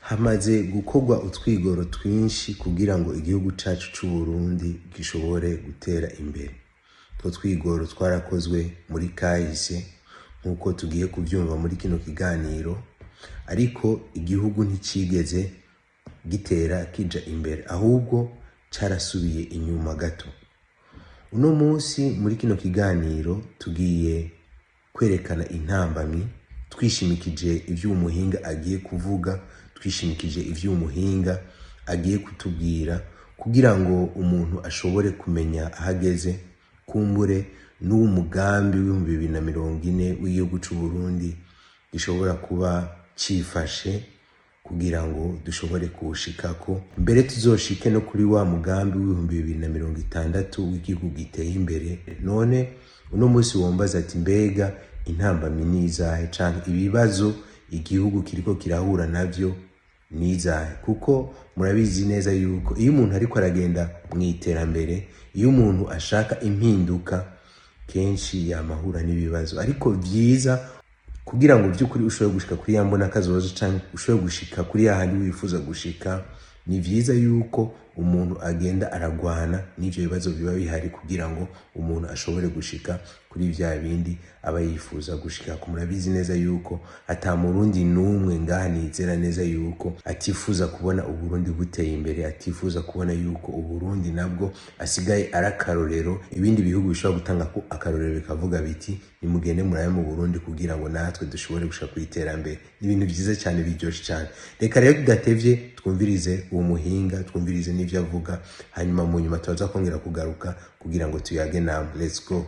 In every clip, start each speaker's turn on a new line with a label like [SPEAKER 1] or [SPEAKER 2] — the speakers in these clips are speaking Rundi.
[SPEAKER 1] Hamaze gukorwa utwigoro twinshi kugira ngo igihugu cacu c'u Burundi gishobore gutera imbere. Two twigoro twarakozwe muri kahise nkuko tugiye kuvyumva muri kino kiganiro, ariko igihugu nticigeze gitera kija imbere, ahubwo carasubiye inyuma gato. Uno munsi muri kino kiganiro tugiye kwerekana intambamyi, twishimikije ivyo umuhinga agiye kuvuga, twishimikije ivyo umuhinga agiye kutubwira, kugira ngo umuntu ashobore kumenya ahageze, kumbure n'umugambi w'2040 w'igihugu c'u Burundi gishobora kuba cifashe, kugira ngo dushobore kuwushikako, mbere tuzoshike no kuri wa mugambi w'2060 w'igihugu giteye imbere. None uno munsi wombaza ati mbega intambamyi nizahe, canke ibibazo igihugu kiriko kirahura navyo nizahe? Kuko murabizi neza yuko iyo umuntu ariko aragenda mw'iterambere, iyo umuntu ashaka impinduka, kenshi yamahura n'ibibazo, ariko vyiza kugira ngo vy'ukuri ushobore gushika kuri yambona kazoza, canke ushobore gushika kuri yahandi wifuza gushika, ni vyiza yuko umuntu agenda aragwana n'ivyo bibazo biba bihari, kugira ngo umuntu ashobore gushika kuri vya bindi aba yifuza gushika. Murabizi neza yuko ata murundi numwe ngaha nizera neza yuko atifuza kubona Uburundi buteye imbere, atifuza kubona yuko Uburundi nabwo asigaye arakarorero, ibindi bihugu bishobora gutanga ko akarorero bikavuga biti nimugende murabe mu Burundi kugira ngo natwe dushobore gushika ku iterambere. Ni ibintu vyiza cyane, biryoshe cyane. Reka rero tudatevye twumvirize uwo muhinga, twumvirize n'ivyo avuga, hanyuma mu nyuma tuza kongera kugaruka kugira ngo tuyage namwe. Let's go.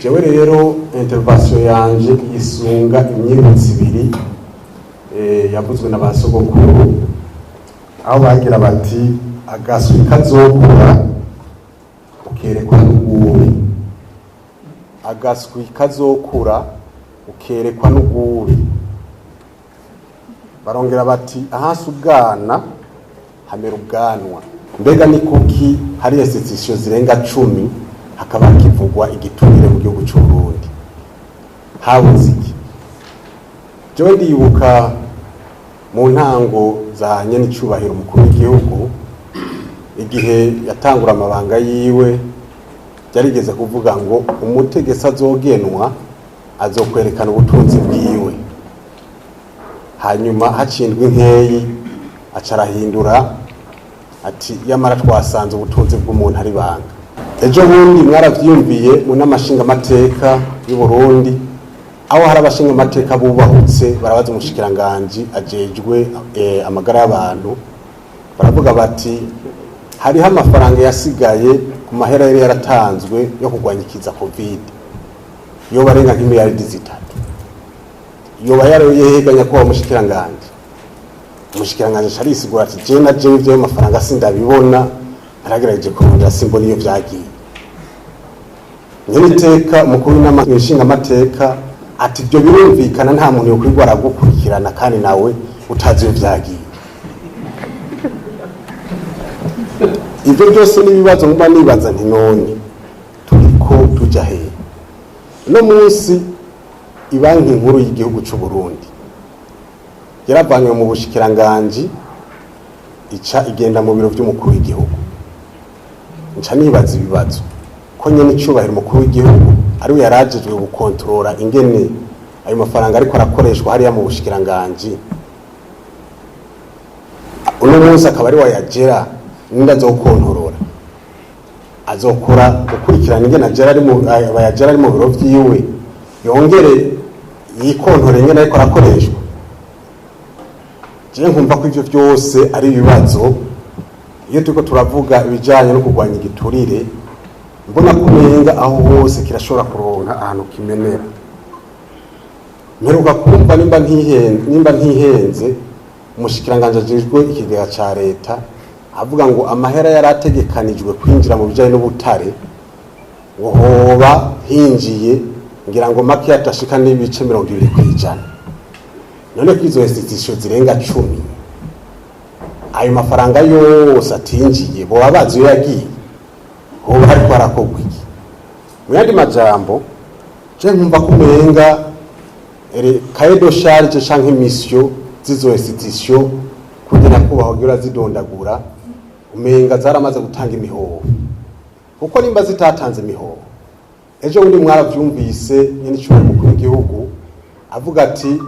[SPEAKER 2] Jewe rero intervention yanje isunga imyibutso ibiri yavuzwe na basogokuru, aho bagira bati agaswi kazokura ukerekwa n'uguri, agaswi kazokura ukerekwa n'uguri. Barongera bati ahasi ubwana hamera ubwanwa. Mbega ni kuki hari institution zirenga 10 hakaba kivugwa igiturire mu gihugu cy'u Burundi? Habuze iki? Jewe ndibuka mu ntango za nyene icubahiro umukuru w'igihugu, igihe yatangura amabanga yiwe, yarigeze kuvuga ngo umutegetsi azogenwa azokwerekana ubutunzi bwiwe. Hanyuma hacindwa inkeyi acarahindura ati yamara twasanze ubutunzi bw'umuntu ari banga. Ejo bundi mwaravyumviye mu n'amashinga amateka y'u Burundi, aho hari abashinga amateka bubahutse barabaza umushikiranganje ajejwe amagara y'abantu, baravuga bati hariho amafaranga yasigaye ku mahera yari yaratanzwe yo kugwanyikiza covid, yo barenga nk'imiliyaridi 3. Yoba yarayeganya ko umushikiranganje sharisigura ati je na je ivyo amafaranga sindabibona, aragerageje kurondera simbona iyo vyagiye. Nyiteka umukuru n'amashinga amateka ati byo birumvikana, nta muntu yo kwigwara gukurikirana kandi nawe utazi iyo vyagiye. Ivyo byose n'ibibazo nguma nibaza nti none turiko tuja he? No munsi ibanki nkuru y'igihugu c'u Burundi yaravanywe mu bushikiranganje ica igenda mu biro by'umukuru w'igihugu. Nca nibaza ibibazo ko nyene icubahiro umukuru w'igihugu ari we yarajejwe gukontrola ingene ayo mafaranga ariko arakoreshwa hariya mu bushikiranganje. Uno munsi akaba ari wayagera, ninde azokontorora? Azokora gukurikirana ingene bayagera ari mu biro vyiwe, yongere yikontore ingene ariko arakoreshwa. Je nkumva ko ivyo byose ari ibibazo. Iyo turiko turavuga ibijanye no kurwanya igiturire, mbona kumenga aho hose kirashobora kuronka ahantu kimenera. Mperuka kumva nimba ntihenze umushikiranganje ajejwe ikigega ca leta avuga ngo amahera yarategekanijwe kwinjira mu bijanye n'ubutare ngo hoba hinjiye ngira ngo make yatashika n'ibice 20%. None kwizo institution zirenga 10, ayo mafaranga yose atinjiye bo abazi yagiye, ho bari kwarakogwa iki? Mu yandi majambo, je nkumva kumenga kaedo charge canke mission z'izo institution kugira kubaho gira zidondagura umenga zaramaze gutanga imihoho kuko nimba zitatanze imihoho ejo bundi mwaravyumvise nyene cy'uwo mukuru w'igihugu avuga ati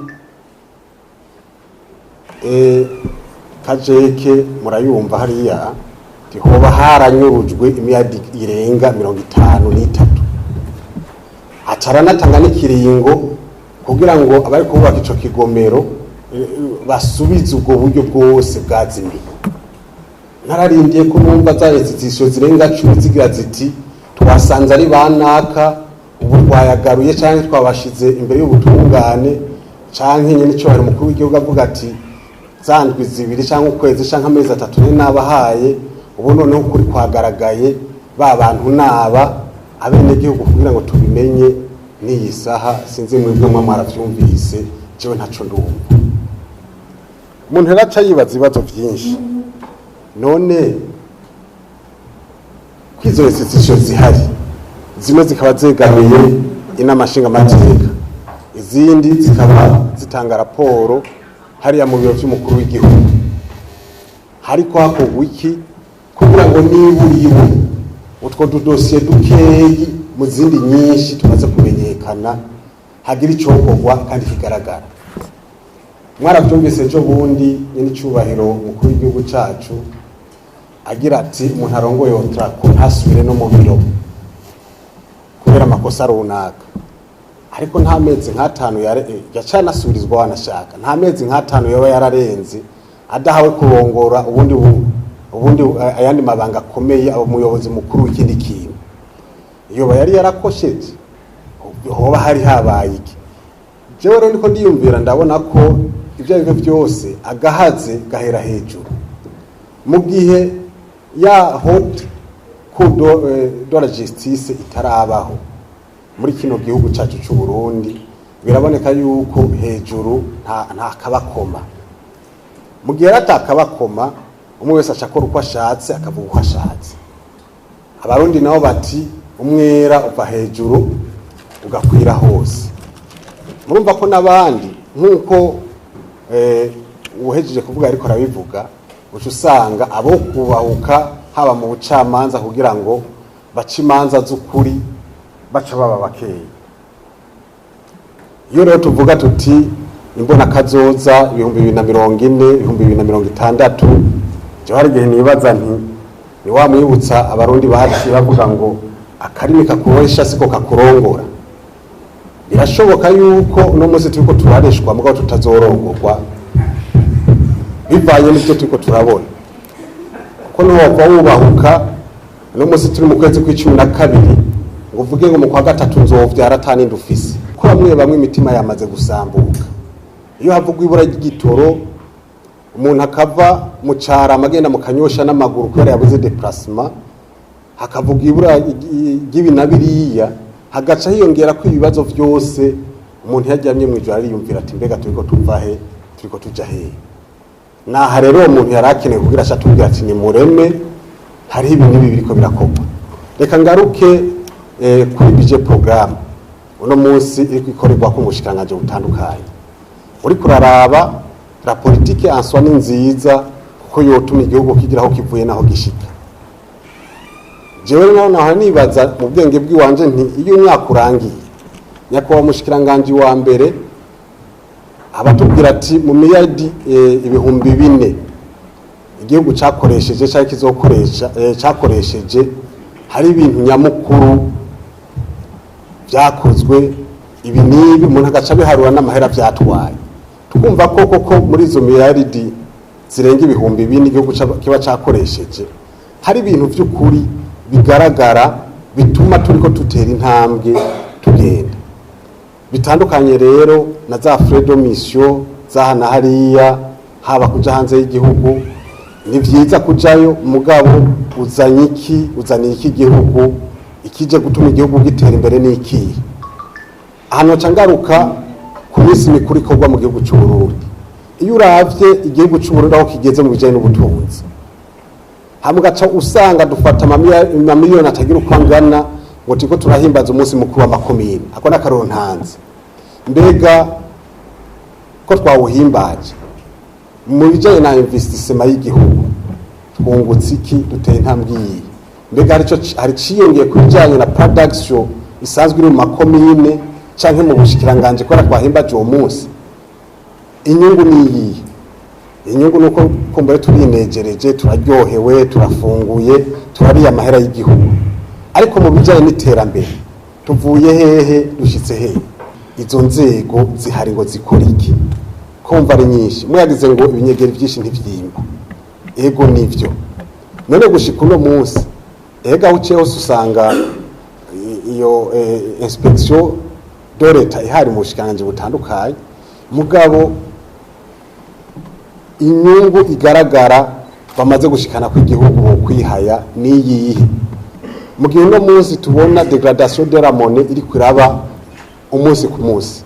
[SPEAKER 2] kajeke murayumva hariya hoba haranyurujwe imyadi irenga 53 acaranatanga n'ikiringo kugira ngo abari kubaka ico kigomero basubize ubwo buryo bwose bwazimiye nararindiye ko numva za institution zirenga 10 zigira ziti twasanze ari banaka ubu twayagaruye cyangwa twabashize imbere y'ubutungane canke nyene cyo hari mukuru w'igihugu avuga ati zandwi zibiri cyangwa ukwezi cyangwa amezi 3 nabahaye ubu noneho kuri kwagaragaye ba bantu naba abene gihugu kugira ngo tubimenye n'iyi saha sinzi mwebwe mwaravyumvise jewe ntaco ndumva umuntu araca yibaza ibibazo byinshi none kwizo institution zihari zimwe zikaba zegamiye inamashinga amategeko izindi zikaba zitanga raporo hariya mu biro by'umukuru w'igihugu hariko hakorwa iki kugira ngo niburiwe utwo dosiye dukeyi mu zindi nyinshi tumaze kumenyekana hagira icokorwa kandi kigaragara mwaravyumvise ejo bundi nyene cyubahiro mukuru w'igihugu cacu agira ati umuntu arongoye otrako ntasubire no mu biro kubera amakosa runaka ariko nta mezi nk'atanu yacanasubirizwa wanashaka nta mezi nk'atanu yaba yararenze adahawe kurongora ubundi ayandi mabanga akomeye umuyobozi mukuru w'ikindi kintu iyo yari yarakosheje hoba hari habaye iki jewe rero niko ndiyumvira ndabona ko ibyo arivyo byose agahaze gahera hejuru mu gihe ya haute cour de la justice itarabaho muri kino gihugu cacu c'u Burundi biraboneka yuko hejuru nta kabakoma mu gihe atakabakoma umwe wese acakora uko ashatse akavuga uko ashatse abarundi nabo bati umwera uva hejuru ugakwira hose murumva ko nabandi nkuko uhejeje kuvuga ariko arabivuga uca usanga abo kubahuka haba mu bucamanza kugira ngo bace imanza z'ukuri baca baba bakeyi iyo rero tuvuga tuti imbona kazoza 2040 2060 je hari gihe nibaza nti ni wamwibutsa abarundi baci bavuga ngo akarimi kakuresha siko kakurongora birashoboka yuko no munsi turiko turareshwa mugabo tutazorongorwa bivanye n'ibyo turiko turabona kuko no wubahuka no munsi turi mu kwezi kwa12 ngo uvuge ngo mu kwa gatatu nzovyara tani ndufise ko bamwe imitima yamaze gusambuka iyo havugwa ibura ry'igitoro umuntu akava mu cara amagenda mu kanyosha n'amaguru kubera yabuze déplacement hakavuga ibura ry'ibinabiriya hagaca hiyongera ko ibibazo byose umuntu yajyamye mu ijoro ariyumvira ati mbega turiko tuvahe turiko tuja he naha rero umuntu yarakeneye kugira ashatubwira ati ni mureme hari ibintu biriko birakorwa reka ngaruke kuri budget programme uno munsi iri kwikorerwa ku mushikanganje butandukanye uri kuraraba la politique en soi ni nziza kuko yotuma igihugu kigira aho kivuye naho gishika jewe naho nibaza mu bwenge bw'iwanje nti iyo umwaka urangiye nyakwa mushikiranganje wa mbere abatubwira ati mu miliyardi 4,000 igihugu cakoresheje cyari kizokoresha cakoresheje hari ibintu nyamukuru byakozwe ibi nibi umuntu agaca biharura n'amahera byatwaye tukumva koko muri izo miliyardi zirenga 4,000 igihugu kiba cakoresheje hari ibintu by'ukuri bigaragara bituma turiko tutera intambwe tugenda bitandukanye rero na za fredo mission zahana hariya haba kuja hanze y'igihugu ni vyiza kujayo mugabo uzanye iki igihugu ikije gutuma igihugu gitera imbere n'iki hano cangaruka ku minsi mikuru ikorwa mu gihugu cy'u Burundi iyo uravye igihugu cy'u Burundi aho kigeze mu bijanye n'ubutunzi hamugaca usanga dufata amamiliyoni atagira uko angana ngo tiko turahimbaza umunsi mukuru w'amakomine ako n'akarontanze mbega ko twawuhimbaje mu bijanye na investissement y'igihugu twungutse iki duteye intambwe iyi mbega hari ciyongeye ku bijanye na production isanzwe iri mu makomine canke mu bushikiranganje kora twahimbaje uwo munsi inyungu niyi inyungu nuko kumbure turinejereje turaryohewe turafunguye turariye amahera y'igihugu ariko mu bijanye n'iterambere tuvuye hehe dushitse hehe izo nzego zihari ngo zikora iki kumva ari nyinshi muyagize ngo ibinyegeri byinshi ntivyimba ego nivyo none gushika uno munsi ega uciye hose usanga iyo inspection de l'État ihari mu bushikiranganje butandukanye mugabo inyungu igaragara bamaze gushikana ku igihugu mu kwihaya niyihe mu gihe uno munsi tubona degradation de la monnaie iri kuraba umunsi ku munsi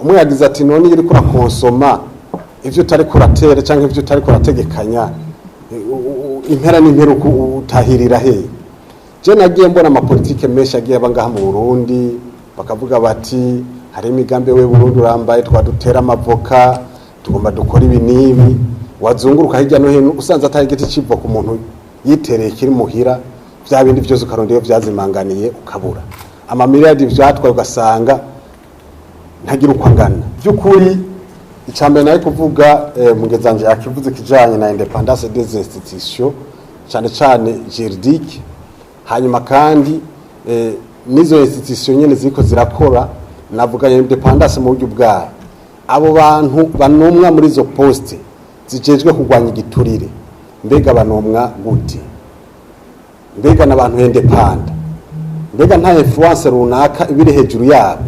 [SPEAKER 2] umwe yagize ati none iri kura konsoma ivyo utari kuratera canke ivyo utari kurategekanya impera n'imperuko utahirira he je nagiye mbona amapolitike menshi agiye abangaha mu Burundi bakavuga bati hari imigambi we Burundi urambaye twadutera amavoka tugomba dukora ibi nibi wazunguruka hirya no hino usanze atari giti civo ku muntu yitereye kiri muhira bya bindi byose ukarondeye byazimanganiye ukabura amamiliyardi vyatwa ugasanga ntagira uko angana byukuri icambere nayo kuvuga mugezanje akivuze kijanye na independance des institutions cyane cyane juridique hanyuma kandi nizo institutions nyene ziko zirakora navuga independance mu buryo bwayo abo bantu banomwa muri zo poste zijejwe kugwanya igiturire mbega banomwa gute mbega n'abantu independent mbega nta influence runaka ibiri hejuru yabo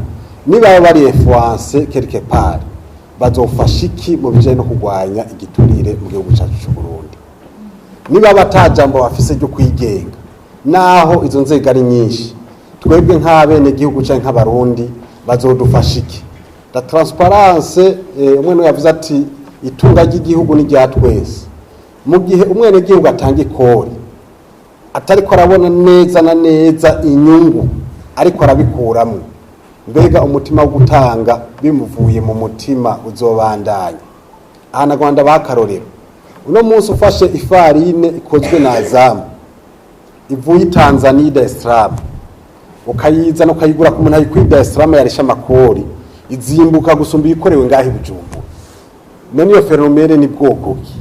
[SPEAKER 2] niba bari influence quelque part bazofasha iki mu bijanye no kugwanya igiturire mu gihugu cyacu cy'u Burundi niba batajambo bafise ryo kwigenga naho izo nzego ari nyinshi twebwe nk'abene gihugu cyangwa nk'abarundi bazodufasha iki la transparence umwe yavuze ati itunga ry'igihugu ni rya twese mu gihe umwene gihugu atanga ikori atari ko arabona neza na neza inyungu ariko arabikuramwe mbega umutima wo gutanga bimuvuye mu mutima uzobandanya aha na Rwanda bakarorero uno munsi ufashe ifarine ikozwe na Azam ivuye Tanzania Dar es Salaam ukayizana ukayigura ku muntu ayikwi Dar es Salaam yarisha makori izimbuka gusumba ikorewe ngahe Bujumbura none iyo fenomene ni bwoko ki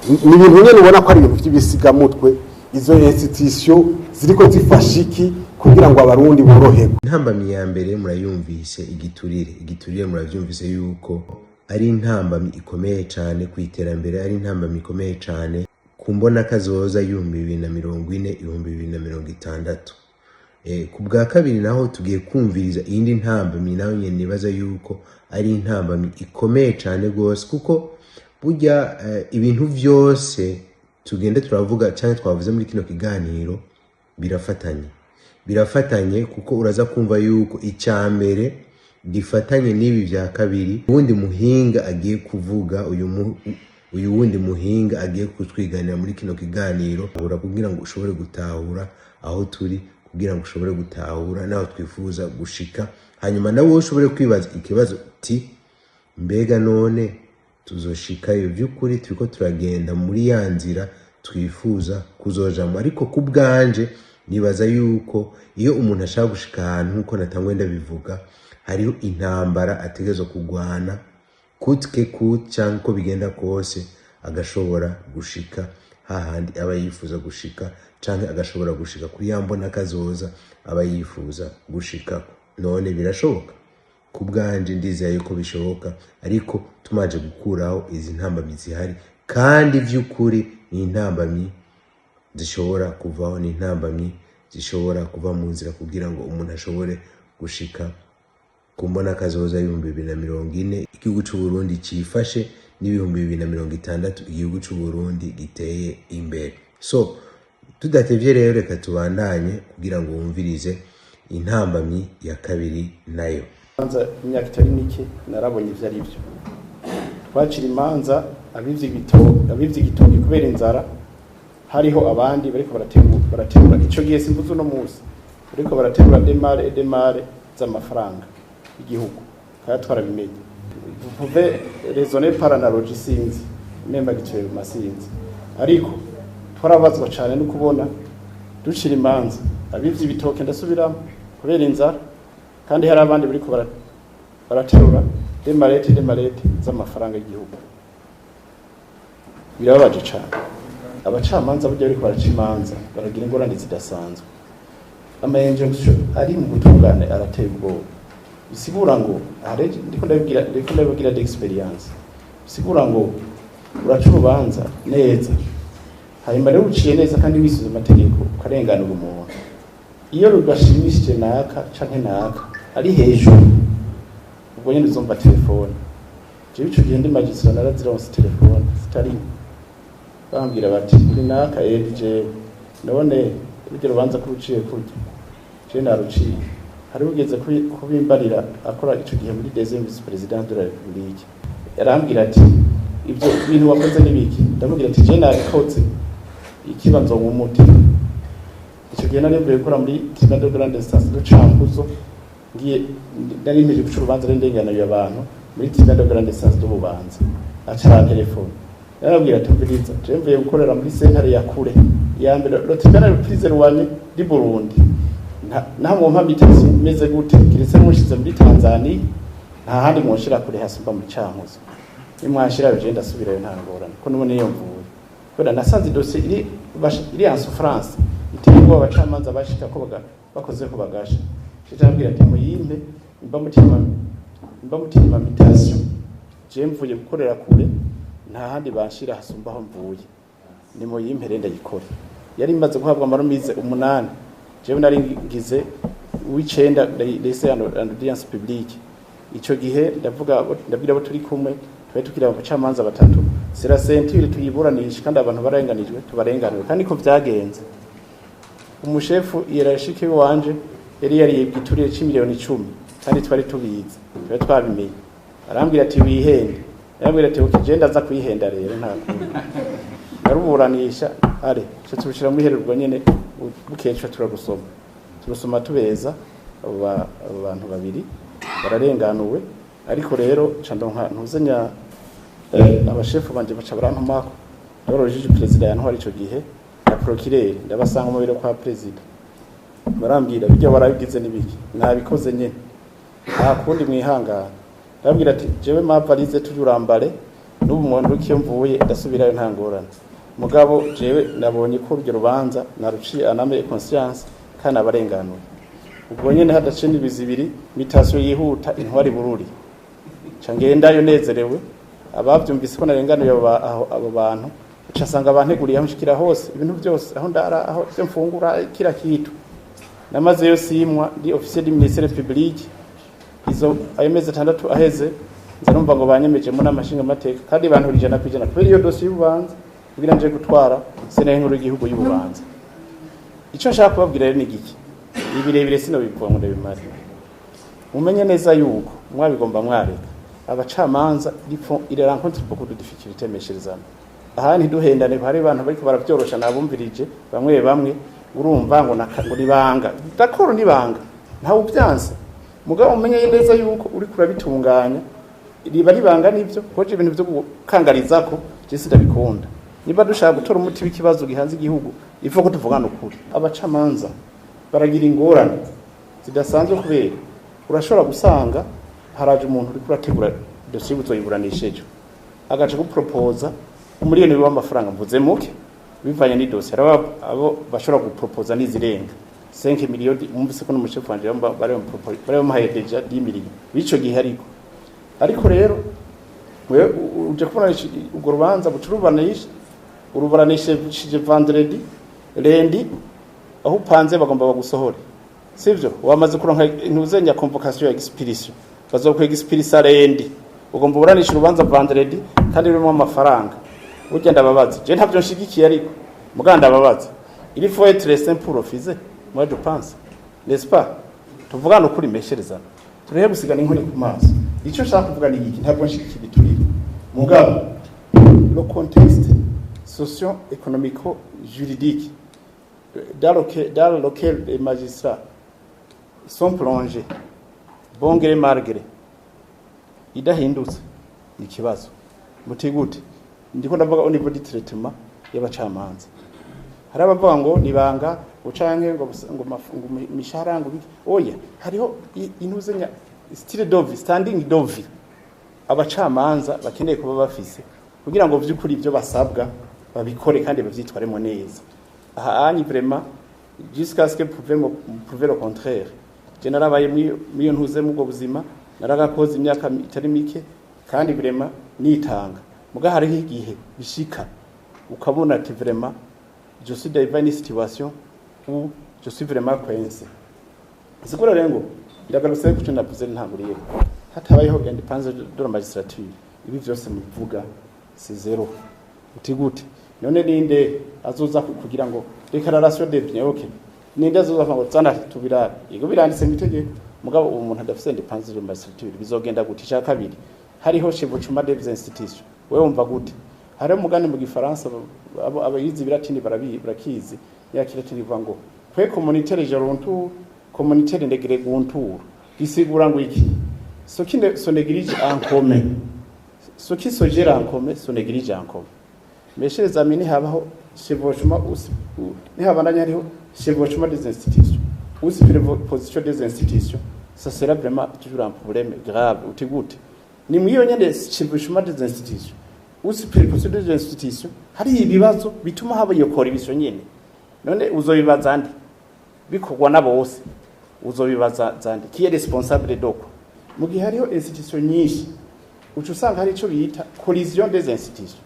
[SPEAKER 2] ni ibintu nyene ubona ko ari ibintu by'ibisiga mutwe izo institution ziriko zifashiki kugira ngo abarundi boroherwe
[SPEAKER 1] intambamyi ya mbere murayumvise igiturire muravyumvise yuko ari intambamyi ikomeye cyane ku iterambere ari intambamyi ikomeye cyane kumbona kazoza 2040 2060 ku bwa kabiri naho tugiye kumviriza iyindi ntambamyi naho nyene nibaza yuko ari intambamyi ikomeye cyane gose kuko burya ibintu byose tugende turavuga cyane twavuze muri kino kiganiro birafatanye kuko uraza kumva yuko icyambere gifatanye n'ibi bya kabiri ubundi muhinga agiye kuvuga uyu wundi muhinga agiye kutwiganira muri kino kiganiro kugira ngo ushobore gutahura aho turi kugira ngo ushobore gutahura naho twifuza gushika hanyuma nawe ushobore kwibaza ikibazo uti mbega none tuzoshikayo by'ukuri turiko turagenda muri ya nzira twifuza kuzojamo ariko ku bwanje nibaza yuko iyo umuntu ashaka gushika ahantu nkuko natangwe ndabivuga hariho intambara ategezo kugwana kutke cyangwa ko bigenda kose agashobora gushika hahandi aba yifuza gushika canke agashobora gushika kuri yambona kazoza aba yifuza gushika none birashoboka ku bwanje ndizeye yuko bishoboka ariko tumaje gukuraho izi ntambamyi zihari kandi vy'ukuri ni intambamyi zishobora kuvaho ni intambamyi zishobora kuva mu nzira kugira ngo umuntu ashobore gushika kumbona kazoza 2040 igihugu cy'u Burundi cifashe n'2060 igihugu cy'u Burundi giteye imbere so tudatevye rero reka tubandanye kugira ngo wumvirize intambamyi ya kabiri nayo
[SPEAKER 3] manza imyaka itari mike narabonye ivyo ari byo twacira imanza abivye igitoki kubera inzara hariho abandi bariko barategura ico gihe simvuze no munsi bariko barategura demare z'amafaranga igihugu kaya twarabimenye vous pouvez raisonner par analogie sinzi memba giceye masinzi ariko twarabazwa cyane no kubona ducira imanza abivye ibitoke ndasubiramo kubera inzara kandi hari abandi bari ko baraterura demarete z'amafaranga y'igihugu birababaje cyane abacamanza burya bari baraca imanza baragira ingorane zidasanzwe amayenjonction ari mu gutungane arateye ubwoba bisigura ngo ndiko ndabibwira d'experience bisigura ngo uraca urubanza neza hanyuma rero uciye neza kandi wisuze amategeko ukarenganura umuntu iyo rugashimishije naka canke naka ari hejuru ubwo nyine uzumva telefone jewe ico gihe ndi magistrat narazironse telefone zitari bambwira bati uri naka jewe none urugero rubanza kuruciye kurya je naruciye hari ugeze kubimbarira akora ico gihe muri deuxième vice président de la République yarambwira ati ibyo bintu wakoze nibiki ndamubwira ati je nabikoze ikibanzo mu mutima icyo gihe nari mvuye gukora muri Tribunal de grande instance de Cankuzo ngiye nari mpeje guca urubanza n'indengana y'abantu muri Tribunal de grande instance de Bubanza acara telefone yarabwira ati mviriza je mvuye gukorera muri sentare ya kure ya mbere le tribunal prise rwanye di Burundi nta mu mpamitazi meze gute kiretse mushize muri Tanzania nta handi mwoshira kure hasumba muri Cankuzo nimwashira bije ndasubirayo nta ngorane ko nubone iyo mvuye kwera nasanze dossier iri en souffrance itegwa abacamanza bashika ko bakoze ko bagasha cyangwa ati muyimbe imba mutima mutation je mvuye gukorera kure nta handi banshira hasumba aho mvuye ni muyimpe renda yikora yari imaze guhabwa amarumize 8 jewe nari ngize w'icenda lese audience publique ico gihe ndabwira abo turi kumwe twe tukira abacamanza batatu sera sentire tuyiburanisha kandi abantu barenganijwe tubarenganwe kandi ko vyagenze umushefu yerashike wanje yari yibwituriye 10,000,000 kandi twari tubizi twe twabimenye arambwira ati wihende arambwira ati ukigenda aza kwihenda rero nta naruburanisha are cyo tubishira muri hererwa nyene bukecho turagusoma tubeza abantu babiri bararenganuwe ariko rero candonka ntuzenya abashefu banje baca barantumako dorojije president yantwara ico gihe na procureur ndabasanga mu biro kwa president barambwira bijya barabigize nibiki nabikoze nyene nta kundi mwihangana ndabwira ati jewe mavalize tujurambare n'ubu mwondo kiyo mvuye ndasubirayo nta ngorane mugabo jewe nabonye ko urugero rubanza naruciye aname conscience kana abarenganuye ubwo nyene hadace n'ibizibiri mitasyo yihuta intwari bururi cangendayo nezerewe abavyumvise ko narenganuye abo bantu ucasanga abanteguriye amushikira hose ibintu byose aho ndara aho byo mfungura kira kitu namaze yo simwa ndi officier du ministère public izo ayo meze 6 aheze nzarumva ngo banyemeje mu namashinga amateka kandi abantu 100% kubera iyo dossier y'ubanza kugira nje gutwara sene nkuru y'igihugu y'ububanza ico nshaka kubabwira rero ni giki ibirebire sino bivuga ngo ndabimari umenye neza yuko mwabigomba mwareka abacamanza ire rencontre beaucoup de difficultés meshirizana ahani duhendane hari abantu bariko baravyorosha nabumvirije bamwe urumva ngo nibanga dakoro nibanga nta ubyanse mugabo umenye neza yuko uri kurabitunganya riba ribanga nivyo koje ibintu byo gukangarizako je ndabikunda niba dushaka gutora umuti w'ikibazo gihanze igihugu ivuga ko tuvugana ukuri abacamanza baragira ingorane zidasanzwe kubera urashobora gusanga haraje umuntu uri kurategura dossier buzoyiburanishejo agaca gupropoza umuriyoni w'amafaranga mvuze muke bivanye ni dossier abo bashobora gupropoza nizirenga 5 miliyoni umvise ko n'umushefu wanje bare bamuhaye deja 10 miliyoni bico gihe ariko rero we uje kubona urwo rubanza uruburanishe vendredi lendi aho upanze bagomba bagusohore sivyo wamaze kuronka intuzenya convocation ya expedition bazokwe expedition lendi ugomba uburanisha urubanza vendredi kandi rurimo amafaranga ugenda babaza je ntavyo nshigikiye ariko muganda babaza il faut être simple refusé moi je pense n'est-ce pas tuvugana ukuri meshereza turehe gusigana inkoni ku maso ico nshaka kuvuga ni iki ntabwo nshigikiye biturire mugabo le contexte socio-économico-juridique dans lequel les magistrats sont plongés, bon gré mal gré, idahindutse ikibazo mutigute ndiko ndavuga au niveau du traitement y'abacamanza hari abavuga ngo nibanga ucanke ngo mishahara ngo oya hariho inuzenya style dovi standing dovi abacamanza bakeneye kuba bafise kugira ngo vyukuri ibyo basabwa babikore kandi bavyitwaremo neza aha ani vraiment jusqu'à ce que prouver le contraire je narabaye miyo ntuze mu bwo buzima naragakoze imyaka itari mike kandi vraiment nitanga muga hariho igihe bishika ukabona ati vraiment je suis dans une situation où je suis vraiment coincé sikora rengo ndagarutse ku cyo navuze ntanguriye hatabayeho independence de la magistrature ibi byose muvuga c'est zero utigute none ninde azoza kugira ngo declaration de bien okay ninde azoza ngo tsana tubirara yego biranditse mu itegeko mugabo umuntu adafite independence de la magistrature bizogenda gutisha kabiri hariho chevauchement des institutions wewe umva gute hari umugani mu gifaransa abayizi biratini barakizi yakiratini bivuga ngo kwe communautaire gerontour communautaire ndegere gontour gisigura ngo iki ce qui se néglige en commun ce qui se gère en commun se néglige en commun mes chers amis ni habaho chevauchement ni habandanya hariho chevauchement des institutions ou superposition des institutions ça sera vraiment toujours un problème grave utigute ni mwiyo nyende chevauchement des institutions ou superposition des institutions hari ibibazo bituma haba iyo corruption nyene none uzobibaza ndi bikogwa nabo bose uzobibaza zandi qui est responsable doko mu gihe hariho institution nyinshi ucu usanga hari ico bita collision des institutions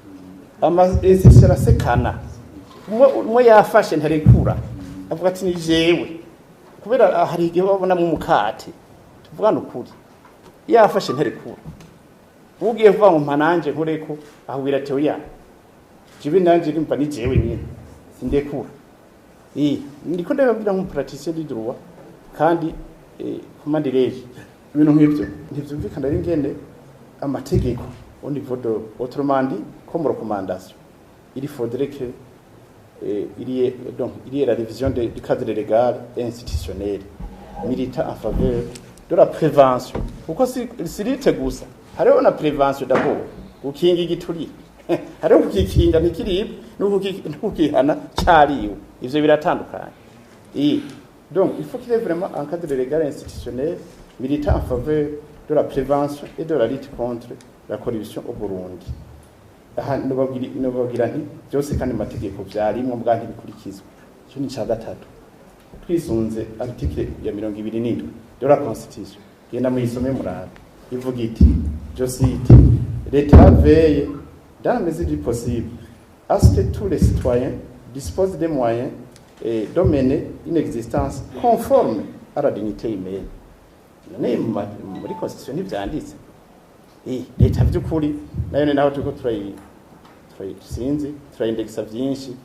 [SPEAKER 3] ama institution asekana umwe yafashe ntarekura avuga ati ni jewe kubera hari igihe babona mu mukate tuvugana ukuri yafashe ntarekura ugiye kuva mu mpananje nkureko aho biratewe ya jibi nanje rimpa ni jewe nyine sindekura ndiko ndababwira nko praticien du droit kandi kumandireje ibintu nk'ibyo ntivyumvikana ari ngende amategeko au niveau de autrement dit comme recommandation il faudrait que il y ait la révision du cadre légal et institutionnel militant en faveur de la prévention pourquoi si litegusa hariho na prévention d'abord ukinga igituri hariho kukikinga ntikiribwe n'ukukihana cyariwe ivyo biratandukanye donc il faut qu'il y ait vraiment un cadre légal et institutionnel militant en faveur de la prévention et de la lutte contre la corruption au Burundi aha nobabwira nti byose kandi mategeko byarimwe mbwa ntibikurikizwa cyo ni gatatu twisunze article ya 27 de la constitution genda mu isome muraba ivuga iti je cite l'État veille dans la mesure du possible à ce que tous les citoyens disposent des moyens et de mener une existence conforme à la dignité humaine. Muri constitution ntivyanditse leta by'ukuri nayo ni naho tuko turayisinzi turayindexa byinshi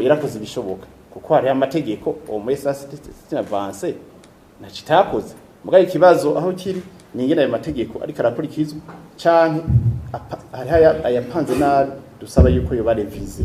[SPEAKER 3] yarakoze ibishoboka kuko hari amategeko omwesa c'est avance na citakoze mugaye ikibazo aho kiri ningene ayo mategeko ariko arakurikizwa canke hari ayapanze nabi dusaba yuko yo barevise